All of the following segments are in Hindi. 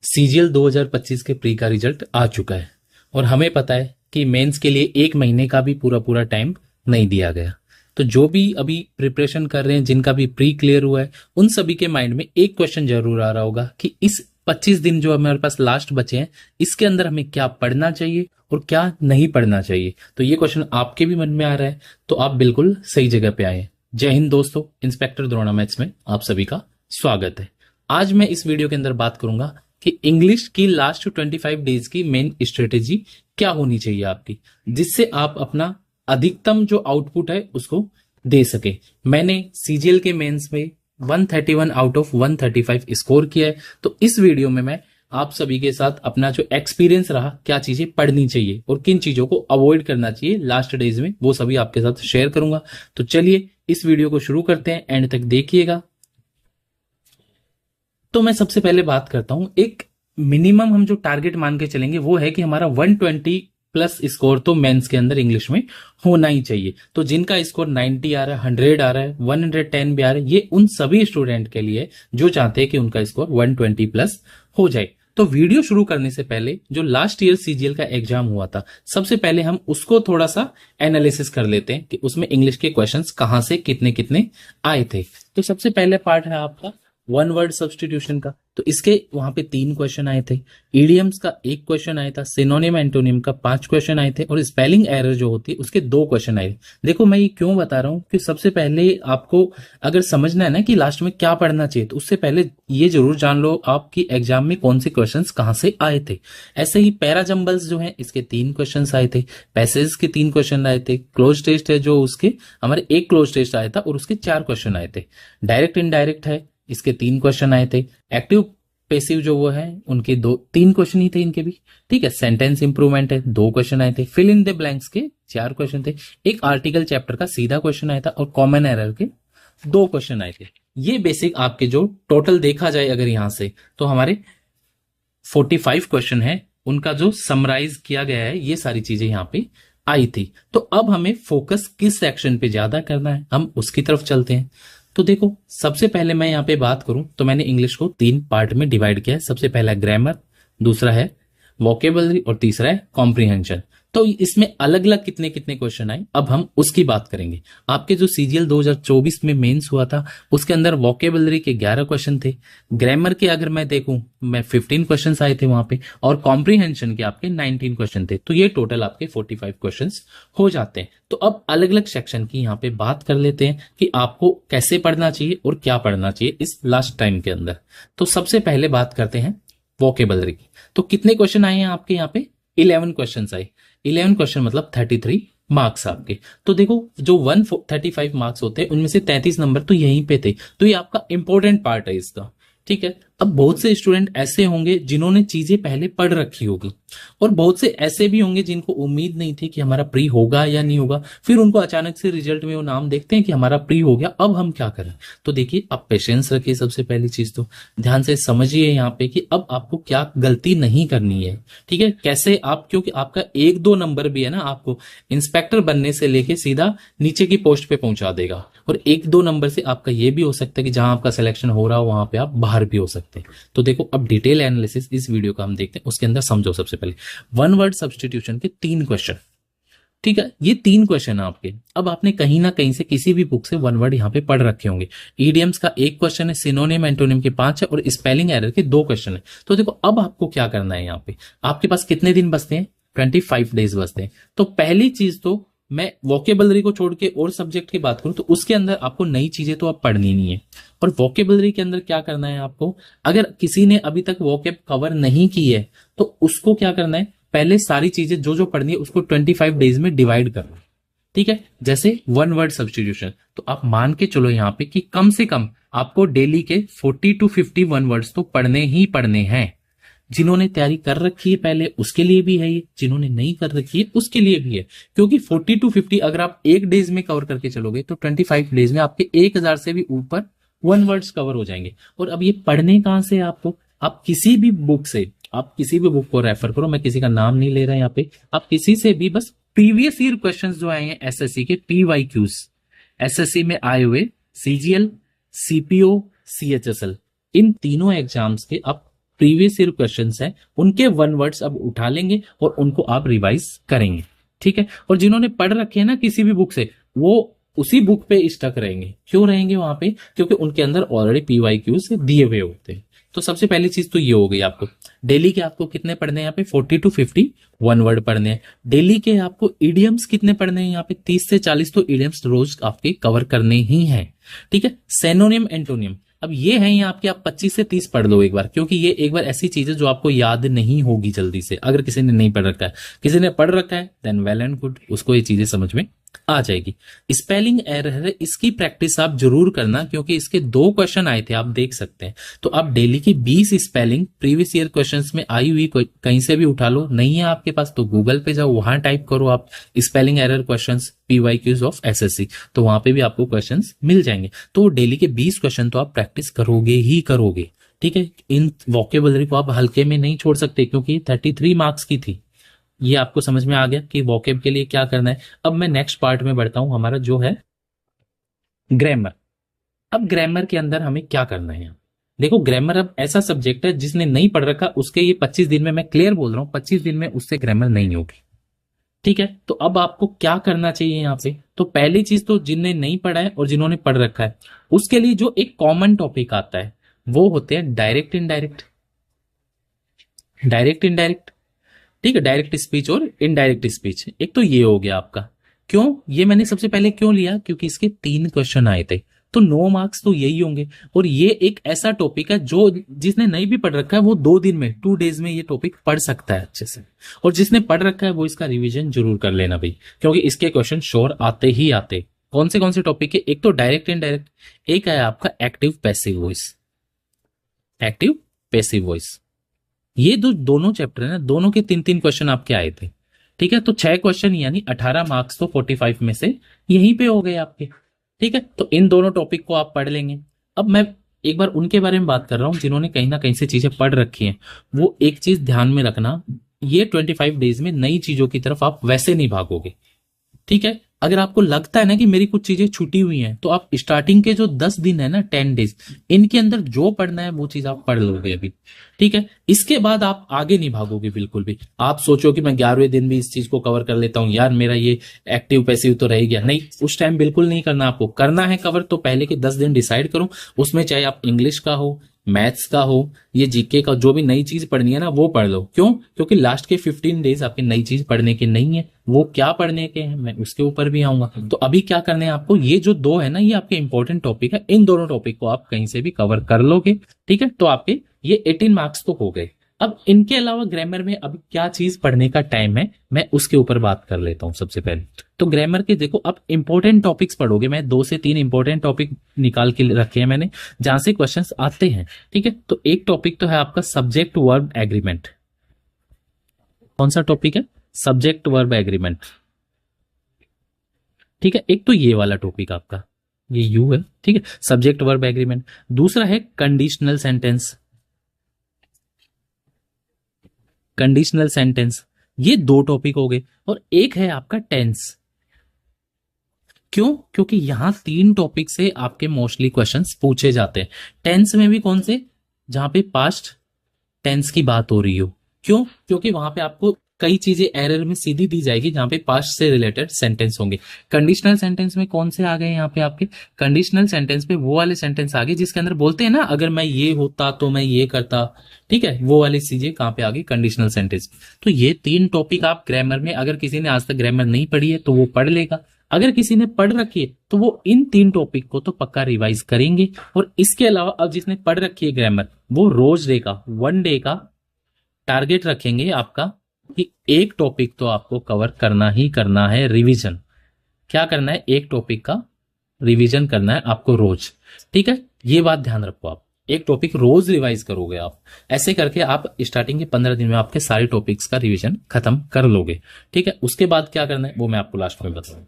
सीजीएल 2025 के प्री का रिजल्ट आ चुका है और हमें पता है कि मेंस के लिए 1 महीने का भी पूरा टाइम नहीं दिया गया। तो जो भी अभी प्रिपरेशन कर रहे हैं, जिनका भी प्री क्लियर हुआ है, उन सभी के माइंड में एक क्वेश्चन जरूर आ रहा होगा कि इस 25 दिन जो हमारे पास लास्ट बचे हैं, इसके अंदर हमें क्या पढ़ना चाहिए और क्या नहीं पढ़ना चाहिए। तो ये क्वेश्चन आपके भी मन में आ रहा है, तो आप बिल्कुल सही जगह पे आए हैं। जय हिंद दोस्तों, इंस्पेक्टर द्रोणा मैथ्स में आप सभी का स्वागत है। आज मैं इस वीडियो के अंदर बात करूंगा कि इंग्लिश की लास्ट 25 डेज की मेन स्ट्रेटेजी क्या होनी चाहिए आपकी, जिससे आप अपना अधिकतम जो आउटपुट है उसको दे सके। मैंने सीजीएल के मेंस में 131 आउट ऑफ 135 स्कोर किया है, तो इस वीडियो में मैं आप सभी के साथ अपना जो एक्सपीरियंस रहा, क्या चीजें पढ़नी चाहिए और किन चीजों को अवॉइड करना चाहिए लास्ट डेज में, वो सभी आपके साथ शेयर करूंगा। तो चलिए इस वीडियो को शुरू करते हैं, एंड तक देखिएगा। तो मैं सबसे पहले बात करता हूं, एक मिनिमम हम जो टारगेट मान के चलेंगे वो है कि हमारा 120 प्लस स्कोर तो मेंस के अंदर इंग्लिश में होना ही चाहिए। तो जिनका स्कोर 90 आ रहा है, 100 आ रहा है, 110 भी आ रहा है, ये उन सभी स्टूडेंट के लिए जो चाहते हैं कि उनका स्कोर 120 प्लस हो जाए। तो वीडियो शुरू करने से पहले जो लास्ट ईयर सीजीएल का एग्जाम हुआ था, सबसे पहले हम उसको थोड़ा सा एनालिसिस कर लेते हैं कि उसमें इंग्लिश के क्वेश्चंस कहां से कितने कितने आए थे। तो सबसे पहले पार्ट है आपका वन वर्ड सब्स्टिट्यूशन का। तो इसके वहां पे 3 क्वेश्चन आए थे, इडियम्स का 1 क्वेश्चन आया था, सिनोनिम एंटोनिम का 5 क्वेश्चन आए थे और स्पेलिंग एरर जो होती है उसके 2 क्वेश्चन आए थे। देखो मैं ये क्यों बता रहा हूं कि सबसे पहले आपको अगर समझना है ना कि लास्ट में क्या पढ़ना चाहिए, तो उससे पहले ये जरूर जान लो आपकी एग्जाम में कौन से क्वेश्चन कहां से आए थे। ऐसे ही पैराजम्बल्स जो है इसके 3 क्वेश्चन आए थे, पैसेज के 3 क्वेश्चन आए थे, क्लोज टेस्ट है जो उसके हमारे 1 क्लोज टेस्ट आया था और उसके 4 क्वेश्चन आए थे, डायरेक्ट इनडायरेक्ट है इसके 3 क्वेश्चन आए थे, एक्टिव पैसिव जो वो है उनके 3 क्वेश्चन ही थे इनके भी, ठीक है। सेंटेंस इंप्रूवमेंट है 2 क्वेश्चन आए थे, फिल इन द ब्लैंक्स के 4 क्वेश्चन थे, एक आर्टिकल चैप्टर का सीधा क्वेश्चन आया था और कॉमन एरर के 2 क्वेश्चन आए थे। ये बेसिक आपके जो टोटल देखा जाए अगर यहां से, तो हमारे 45 क्वेश्चन है, उनका जो समराइज किया गया है ये सारी चीजें यहाँ पे आई थी। तो अब हमें फोकस किस सेक्शन पे ज्यादा करना है, हम उसकी तरफ चलते हैं। तो देखो सबसे पहले मैं यहाँ पे बात करूं तो मैंने इंग्लिश को 3 पार्ट में डिवाइड किया है। सबसे पहला है ग्रामर, दूसरा है वोकेबलरी और तीसरा है कॉम्प्रिहेंशन। तो इसमें अलग अलग कितने कितने क्वेश्चन आए, अब हम उसकी बात करेंगे। आपके जो सीजीएल 2024 में मेंस हुआ था उसके अंदर वोकेबलरी के 11 क्वेश्चन थे, ग्रामर के अगर मैं देखूं मैं 15 क्वेश्चन आए थे वहां पे, और कॉम्प्रिहेंशन के आपके 19 क्वेश्चन थे। तो ये टोटल आपके 45 क्वेश्चन हो जाते हैं। तो अब अलग अलग सेक्शन की यहाँ पे बात कर लेते हैं कि आपको कैसे पढ़ना चाहिए और क्या पढ़ना चाहिए इस लास्ट टाइम के अंदर। तो सबसे पहले बात करते हैं वोकेबलरी की। तो कितने क्वेश्चन आए हैं आपके यहाँ पे? 11 क्वेश्चन आए। 11 क्वेश्चन मतलब 33 मार्क्स आपके। तो देखो जो 135 मार्क्स होते हैं उनमें से 33 नंबर तो यहीं पे थे, तो ये आपका इंपॉर्टेंट पार्ट है इसका, ठीक है। अब बहुत से स्टूडेंट ऐसे होंगे जिन्होंने चीजें पहले पढ़ रखी होगी, और बहुत से ऐसे भी होंगे जिनको उम्मीद नहीं थी कि हमारा प्री होगा या नहीं होगा, फिर उनको अचानक से रिजल्ट में वो नाम देखते हैं कि हमारा प्री हो गया, अब हम क्या करें। तो देखिए अब पेशेंस रखिए, सबसे पहली चीज तो ध्यान से समझिए यहाँ पे कि अब आपको क्या गलती नहीं करनी है, ठीक है। कैसे आप, क्योंकि आपका 1-2 नंबर भी है ना, आपको इंस्पेक्टर बनने से लेके सीधा नीचे की पोस्ट पे पहुंचा देगा, और 1-2 नंबर से आपका ये भी हो सकता है कि जहां आपका सिलेक्शन हो रहा हो वहां पे आप बाहर भी हो सकते हैं। तो देखो अब डिटेल एनालिसिस इस वीडियो का हम देखते हैं, उसके अंदर समझो। सबसे पहले वन वर्ड सब्स्टिट्यूशन के 3 क्वेश्चन, ठीक है। ये 3 क्वेश्चन है आपके। अब आपने कहीं ना कहीं से किसी भी बुक से वन वर्ड यहाँ पे पढ़ रखे होंगे। इडियम्स का 1 क्वेश्चन है, सिनोनिम एंटोनिम के 5 है और स्पेलिंग एरर के 2 क्वेश्चन है। तो देखो अब आपको क्या करना है, यहाँ पे आपके पास कितने दिन बचते हैं? 25 डेज बचते हैं। तो पहली चीज तो मैं वोकेबलरी को छोड़ के और सब्जेक्ट की बात करूं तो उसके अंदर आपको नई चीजें तो अब पढ़नी नहीं है। और वोकेबलरी के अंदर क्या करना है आपको, अगर किसी ने अभी तक वोकेब कवर नहीं की है तो उसको क्या करना है, पहले सारी चीजें जो जो पढ़नी है उसको 25 डेज में डिवाइड करना, ठीक है। जैसे वन वर्ड सब्स्टिट्यूशन, तो आप मान के चलो यहाँ पे कि कम से कम आपको डेली के 40 to 50 वन वर्ड्स तो पढ़ने ही पढ़ने हैं। जिन्होंने तैयारी कर रखी है पहले उसके लिए भी है ये, जिन्होंने नहीं कर रखी है उसके लिए भी है। क्योंकि 40 to 50 अगर आप 1 डेज में कवर करके चलोगे तो 25 डेज में आपके 1000 से भी ऊपर वन वर्ड्स कवर हो जाएंगे। और अब ये पढ़ने कहां से आपको, आप किसी भी बुक से, आप किसी भी बुक को रेफर करो, मैं किसी का नाम नहीं ले रहा यहाँ पे, आप किसी से भी बस प्रीवियस ईयर क्वेश्चंस जो आए हैं एसएससी के PYQs, एसएससी में आए हुए CGL, CPO, CHSL, इन तीनों एग्जाम्स के आप प्रीवियस ईयर क्वेश्चंस है उनके वन वर्ड्स अब उठा लेंगे और उनको आप रिवाइज करेंगे, ठीक है। और जिन्होंने पढ़ रखे हैं ना किसी भी बुक से, वो उसी बुक पे स्टक रहेंगे। क्यों रहेंगे वहां पे? क्योंकि उनके अंदर ऑलरेडी PYQs दिए हुए होते हैं। तो सबसे पहली चीज तो ये हो गई आपको। डेली के आपको कितने पढ़ने हैं यहाँ पे? 40 to 50 वन वर्ड पढ़ने हैं। डेली के आपको इडियम्स कितने पढ़ने हैं यहाँ पे? 30 से 40 तो इडियम्स रोज आपके कवर करने ही हैं, ठीक है। सेनोनिम एंटोनियम अब ये है यहाँ आपके, आप 25 से 30 पढ़ लो एक बार, क्योंकि ये एक बार ऐसी चीज है जो आपको याद नहीं होगी जल्दी से। अगर किसी ने नहीं पढ़ रखा है, किसी ने पढ़ रखा है, देन वेल एंड गुड, उसको ये चीजें समझ में आ जाएगी। स्पेलिंग एरर है, इसकी प्रैक्टिस आप जरूर करना, क्योंकि इसके 2 क्वेश्चन आए थे, आप देख सकते हैं। तो आप डेली की 20 स्पेलिंग प्रीवियस ईयर क्वेश्चंस में आई हुई कहीं से भी उठा लो। नहीं है आपके पास तो गूगल पे जाओ, वहां टाइप करो आप spelling error questions PYQs of SSC, तो वहां पे भी आपको क्वेश्चंस मिल जाएंगे। तो डेली के 20 क्वेश्चन तो आप प्रैक्टिस करोगे ही करोगे, ठीक है। इन वोकेबुलरी को आप हल्के में नहीं छोड़ सकते, क्योंकि 33 मार्क्स की थी। ये आपको समझ में आ गया कि वोकेब के लिए क्या करना है। अब मैं नेक्स्ट पार्ट में बढ़ता हूं, हमारा जो है ग्रामर। अब ग्रामर के अंदर हमें क्या करना है? देखो, ग्रामर अब ऐसा सब्जेक्ट है जिसने नहीं पढ़ रखा उसके ये 25 दिन में, मैं क्लियर बोल रहा हूं, 25 दिन में उससे ग्रामर नहीं होगी, ठीक है। तो अब आपको क्या करना चाहिए यहाँ पे? तो पहली चीज तो जिनने नहीं पढ़ा है और जिन्होंने पढ़ रखा है उसके लिए जो एक कॉमन टॉपिक आता है वो होते हैं डायरेक्ट इनडायरेक्ट, डायरेक्ट इनडायरेक्ट, ठीक है। डायरेक्ट स्पीच और इनडायरेक्ट स्पीच, एक तो ये हो गया आपका। क्यों ये मैंने सबसे पहले क्यों लिया? क्योंकि इसके 3 क्वेश्चन आए थे, तो 9 मार्क्स तो यही होंगे। और ये एक ऐसा टॉपिक है जो जिसने नहीं भी पढ़ रखा है वो 2 दिन में, 2 डेज में ये टॉपिक पढ़ सकता है अच्छे से। और जिसने पढ़ रखा है वो इसका रिवीजन जरूर कर लेना भाई, क्योंकि इसके क्वेश्चन श्योर आते ही आते। कौन से टॉपिक है? एक तो डायरेक्ट इनडायरेक्ट, एक है आपका active passive voice, active passive voice. ये दोनों चैप्टर है ना, दोनों के 3-3 क्वेश्चन आपके आए थे, ठीक है। तो 6 क्वेश्चन यानी 18 मार्क्स तो 45 में से यहीं पे हो गए आपके, ठीक है। तो इन दोनों टॉपिक को आप पढ़ लेंगे। अब मैं एक बार उनके बारे में बात कर रहा हूं जिन्होंने कहीं ना कहीं से चीजें पढ़ रखी हैं। वो एक चीज ध्यान में रखना, ये 25 डेज में नई चीजों की तरफ आप वैसे नहीं भागोगे, ठीक है। अगर आपको लगता है ना कि मेरी कुछ चीजें छूटी हुई हैं, तो आप स्टार्टिंग के जो 10 दिन है ना, 10 डेज, इनके अंदर जो पढ़ना है वो चीज आप पढ़ लोगे अभी, ठीक है। इसके बाद आप आगे नहीं भागोगे बिल्कुल भी। आप सोचो कि मैं 11वें दिन भी इस चीज को कवर कर लेता हूं, यार मेरा ये एक्टिव पैसिव तो रह गया। नहीं, उस टाइम बिल्कुल नहीं करना। आपको करना है कवर तो पहले के 10 दिन डिसाइड करो, उसमें चाहे आप इंग्लिश का हो, मैथ्स का हो, ये जीके का, जो भी नई चीज पढ़नी है ना वो पढ़ लो। क्यों? क्योंकि लास्ट के 15 डेज आपके नई चीज पढ़ने के नहीं है। वो क्या पढ़ने के हैं मैं उसके ऊपर भी आऊंगा। तो अभी क्या करने हैं आपको, ये जो 2 है ना, ये आपके इंपॉर्टेंट टॉपिक है। इन दोनों टॉपिक को आप कहीं से भी कवर कर लोगे, ठीक है। तो आपके ये 18 मार्क्स तो हो गए। अब इनके अलावा ग्रामर में अब क्या चीज पढ़ने का टाइम है, मैं उसके ऊपर बात कर लेता हूं सबसे पहले। तो ग्रामर के देखो, अब इंपॉर्टेंट टॉपिक्स पढ़ोगे। मैं 2 से 3 इंपॉर्टेंट टॉपिक निकाल के रखे हैं मैंने, जहां से क्वेश्चंस आते हैं, ठीक है। तो एक टॉपिक तो है आपका सब्जेक्ट वर्ब एग्रीमेंट। कौन सा टॉपिक है? सब्जेक्ट वर्ब एग्रीमेंट, ठीक है। एक तो ये वाला टॉपिक आपका, ये यू है, ठीक है, सब्जेक्ट वर्ब एग्रीमेंट। दूसरा है कंडीशनल सेंटेंस, कंडीशनल सेंटेंस। ये 2 टॉपिक हो गए। और एक है आपका टेंस। क्यों? क्योंकि यहां 3 टॉपिक से आपके मोस्टली क्वेश्चंस पूछे जाते हैं। टेंस में भी कौन से? जहां पे पास्ट टेंस की बात हो रही हो। क्यों? क्योंकि वहां पे आपको कई चीजें एरर में सीधी दी जाएगी जहां पे पास्ट से रिलेटेड सेंटेंस होंगे। कंडीशनल सेंटेंस में कौन से आ गए यहाँ पे आपके? कंडीशनल सेंटेंस पे वो वाले सेंटेंस आ गए जिसके अंदर बोलते हैं ना, अगर मैं ये होता तो मैं ये करता, ठीक है। वो वाली चीजें कहां पे आ गई? Conditional sentence. तो ये 3 टॉपिक आप ग्रामर में, अगर किसी ने आज तक ग्रामर नहीं पढ़ी है तो वो पढ़ लेगा। अगर किसी ने पढ़ रखी है तो वो इन 3 टॉपिक को तो पक्का रिवाइज करेंगे। और इसके अलावा अब जिसने पढ़ रखी है ग्रामर, वो रोज डे का, 1 डे का टारगेट रखेंगे आपका कि एक टॉपिक तो आपको कवर करना ही करना है। रिवीजन क्या करना है? एक टॉपिक का रिवीजन करना है आपको रोज, ठीक है। ये बात ध्यान रखो, आप एक टॉपिक रोज रिवाइज करोगे आप। ऐसे करके आप स्टार्टिंग के 15 दिन में आपके सारे टॉपिक्स का रिवीजन खत्म कर लोगे, ठीक है। उसके बाद क्या करना है वो मैं आपको लास्ट में बताऊंगा।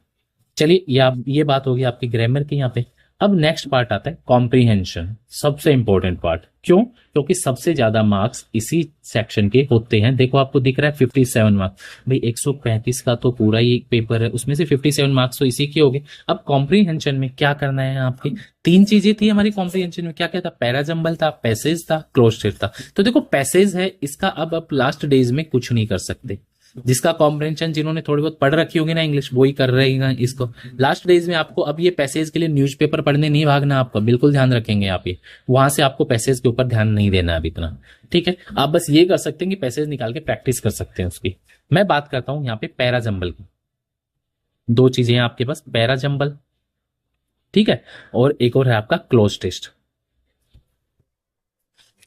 चलिए, ये बात होगी आपकी ग्रामर की। यहाँ पे अब नेक्स्ट पार्ट आता है कॉम्प्रीहेंशन, सबसे इंपॉर्टेंट पार्ट। क्यों? क्योंकि सबसे ज्यादा मार्क्स इसी सेक्शन के होते हैं। देखो आपको दिख रहा है 57 मार्क्स, भाई 135 का तो पूरा ही एक पेपर है, उसमें से 57 मार्क्स तो इसी के हो गए। अब कॉम्प्रीहेंशन में क्या करना है आपके, 3 चीजें थी हमारी कॉम्प्रीहेंशन में। क्या क्या था? पैराजंबल था, पैसेज था, क्लोज्ड टेस्ट था। तो देखो पैसेज है इसका, अब आप लास्ट डेज में कुछ नहीं कर सकते। जिसका कॉम्प्रिहेंशन जिन्होंने थोड़ी बहुत पढ़ रखी होगी ना इंग्लिश, वो ही कर रहे हैं इसको। लास्ट डेज में आपको अब ये पैसेज के लिए न्यूज़पेपर पढ़ने नहीं भागना, आपका बिल्कुल ध्यान रखेंगे आप ये, वहां से आपको पैसेज के ऊपर ध्यान नहीं देना अब इतना, ठीक है। आप बस ये कर सकते हैं कि पैसेज निकाल के प्रैक्टिस कर सकते हैं उसकी। मैं बात करता हूं यहाँ पे पैराजंबल की। 2 चीजें हैं आपके पास, पैराजंबल, ठीक है, और एक और है आपका क्लोज टेस्ट।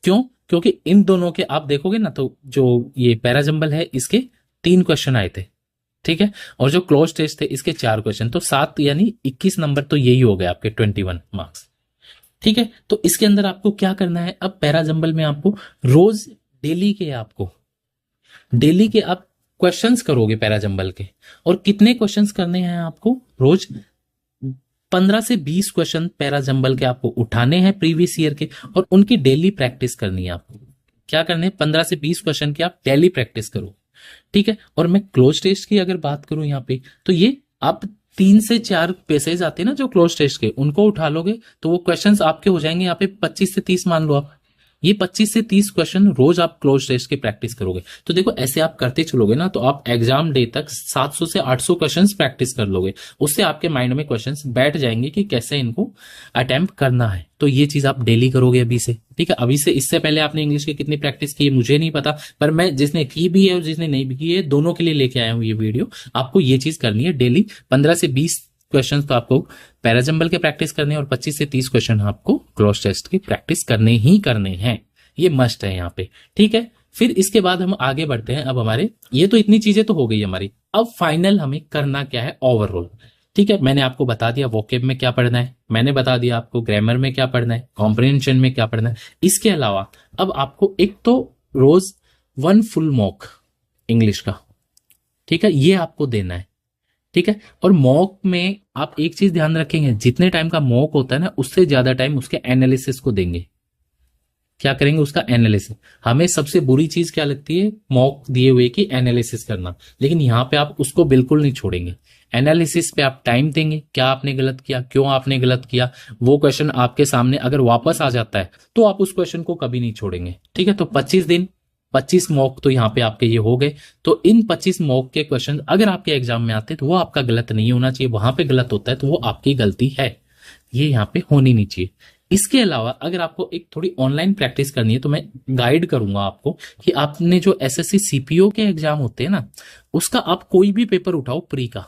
क्यों? क्योंकि इन दोनों के आप देखोगे ना तो जो ये पैराजंबल है इसके 3 क्वेश्चन आए थे, ठीक है, और जो क्लोज टेस्ट थे इसके 4 क्वेश्चन, तो 7 यानी 21 नंबर तो यही हो गए आपके 21 मार्क्स, ठीक है। तो इसके अंदर आपको क्या करना है, अब पैराजंबल में आपको रोज डेली के आप क्वेश्चंस करोगे पैराजंबल के, और कितने क्वेश्चंस करने हैं आपको, रोज 15 से 20 क्वेश्चन पैराजंबल के आपको उठाने हैं प्रीवियस ईयर के, और उनकी डेली प्रैक्टिस करनी है आपको। क्या करने हैं? 15 से 20 क्वेश्चन की आप डेली प्रैक्टिस करो, ठीक है। और मैं क्लोज टेस्ट की अगर बात करूं यहाँ पे, तो ये आप 3 से 4 पैसेज आते हैं ना जो क्लोज टेस्ट के, उनको उठा लोगे तो वो क्वेश्चंस आपके हो जाएंगे यहाँ पे 25 से 30 मान लो आप। ये 25 से 30 क्वेश्चन रोज आप क्लोज टेस्ट की प्रैक्टिस करोगे। तो देखो ऐसे आप करते चलोगे ना, तो आप एग्जाम डे तक 700 से 800 क्वेश्चंस प्रैक्टिस कर लोगे। उससे आपके माइंड में क्वेश्चंस बैठ जाएंगे कि कैसे इनको अटेम्प्ट करना है। तो ये चीज आप डेली करोगे अभी से, ठीक है। अभी से, इससे पहले आपने इंग्लिश की कितनी प्रैक्टिस की है मुझे नहीं पता, पर मैं जिसने की भी है और जिसने नहीं भी की है दोनों के लिए लेके आया हूं ये वीडियो। आपको ये चीज करनी है डेली, 15 से 20 क्वेश्चन तो आपको पैराजंबल के प्रैक्टिस करने हैं, और 25 से 30 क्वेश्चन आपको क्लोज टेस्ट की प्रैक्टिस करने ही करने हैं। ये मस्ट है यहाँ पे, ठीक है। फिर इसके बाद हम आगे बढ़ते हैं। अब हमारे ये तो इतनी चीजें तो हो गई हमारी, अब फाइनल हमें करना क्या है, ओवरऑल, ठीक है। मैंने आपको बता दिया वोकेब में क्या पढ़ना है, मैंने बता दिया आपको ग्रामर में क्या पढ़ना है, कॉम्प्रिहेंशन में क्या पढ़ना है। इसके अलावा अब आपको एक तो रोज 1 फुल मॉक इंग्लिश का, ठीक है, ये आपको देना है, ठीक है। और मॉक में आप एक चीज ध्यान रखेंगे, जितने टाइम का मॉक होता है ना उससे ज्यादा टाइम उसके एनालिसिस को देंगे। क्या करेंगे? उसका एनालिसिस। हमें सबसे बुरी चीज क्या लगती है मॉक दिए हुए की एनालिसिस करना, लेकिन यहां पे आप उसको बिल्कुल नहीं छोड़ेंगे। एनालिसिस पे आप टाइम देंगे, क्या आपने गलत किया, क्यों आपने गलत किया, वो क्वेश्चन आपके सामने अगर वापस आ जाता है तो आप उस क्वेश्चन को कभी नहीं छोड़ेंगे, ठीक है। तो 25 दिन 25 मॉक तो यहाँ पे आपके ये हो गए। तो इन 25 मॉक के क्वेश्चन अगर आपके एग्जाम में आते तो वो आपका गलत नहीं होना चाहिए, वहां पे गलत होता है तो वो आपकी गलती है, ये यहाँ पे होनी नहीं चाहिए। इसके अलावा अगर आपको एक थोड़ी ऑनलाइन प्रैक्टिस करनी है तो मैं गाइड करूंगा आपको कि आपने जो एसएससी सीपीओ के एग्जाम होते हैं ना, उसका आप कोई भी पेपर उठाओ प्री का,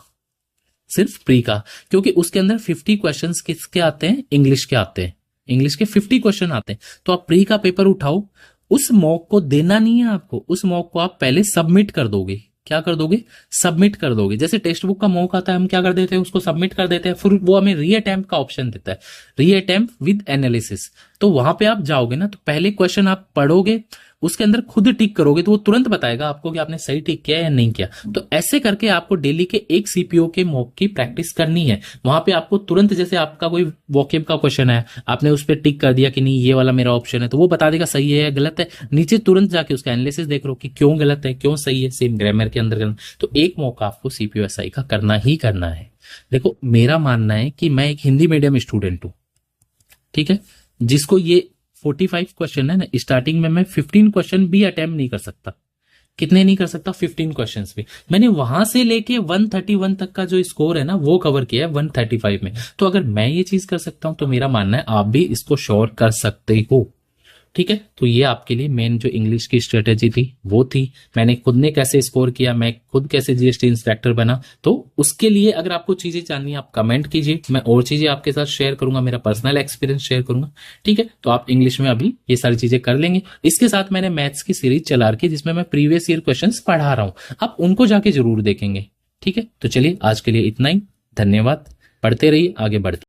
सिर्फ प्री का, क्योंकि उसके अंदर 50 क्वेश्चंस किसके आते हैं, इंग्लिश के आते हैं, इंग्लिश के 50 क्वेश्चन आते हैं। तो आप प्री का पेपर उठाओ, उस मॉक को देना नहीं है आपको, उस मॉक को आप पहले सबमिट कर दोगे। क्या कर दोगे? सबमिट कर दोगे। जैसे टेक्स्ट बुक का मॉक आता है, हम क्या कर देते हैं, उसको सबमिट कर देते हैं, फिर वो हमें री अटेम्प्ट का ऑप्शन देता है, री अटेम्प्ट विद एनालिसिस। तो वहां पे आप जाओगे ना, तो पहले क्वेश्चन आप पढ़ोगे, उसके अंदर खुद टिक करोगे तो वो तुरंत बताएगा आपको कि आपने सही टिक किया या नहीं किया। तो ऐसे करके आपको डेली के एक सीपीओ के मॉक की प्रैक्टिस करनी है। वहां पे आपको तुरंत, जैसे आपका कोई वोकेब का क्वेश्चन है, आपने उस पर टिक कर दिया कि नहीं ये वाला मेरा ऑप्शन है, तो वो बता देगा सही है या गलत है। नीचे तुरंत जाके उसका एनालिसिस देख लो कि क्यों गलत है, क्यों सही है, सेम ग्रामर के अंदर करना। तो एक मॉक आपको सीपीओ एसआई का करना ही करना है। देखो मेरा मानना है कि मैं एक हिंदी मीडियम स्टूडेंट हूं, ठीक है, जिसको ये 45 क्वेश्चन है ना, स्टार्टिंग में मैं 15 क्वेश्चन भी अटेम्प्ट नहीं कर सकता। कितने नहीं कर सकता? 15 क्वेश्चंस भी। मैंने वहां से लेके 131 तक का जो स्कोर है ना वो कवर किया है 135 में। तो अगर मैं ये चीज कर सकता हूं तो मेरा मानना है आप भी इसको श्योर कर सकते हो, ठीक है। तो ये आपके लिए मेन जो इंग्लिश की स्ट्रेटेजी थी वो थी। मैंने खुद ने कैसे स्कोर किया, मैं खुद कैसे जीएसटी इंस्पेक्टर बना, तो उसके लिए अगर आपको चीजें जाननी है आप कमेंट कीजिए, मैं और चीजें आपके साथ शेयर करूंगा, मेरा पर्सनल एक्सपीरियंस शेयर करूंगा, ठीक है। तो आप इंग्लिश में अभी ये सारी चीजें कर लेंगे। इसके साथ मैंने मैथ्स की सीरीज चला रखी है जिसमें मैं प्रीवियस ईयर क्वेश्चन पढ़ा रहा हूं, आप उनको जाके जरूर देखेंगे, ठीक है। तो चलिए आज के लिए इतना ही, धन्यवाद। पढ़ते रहिए, आगे बढ़ते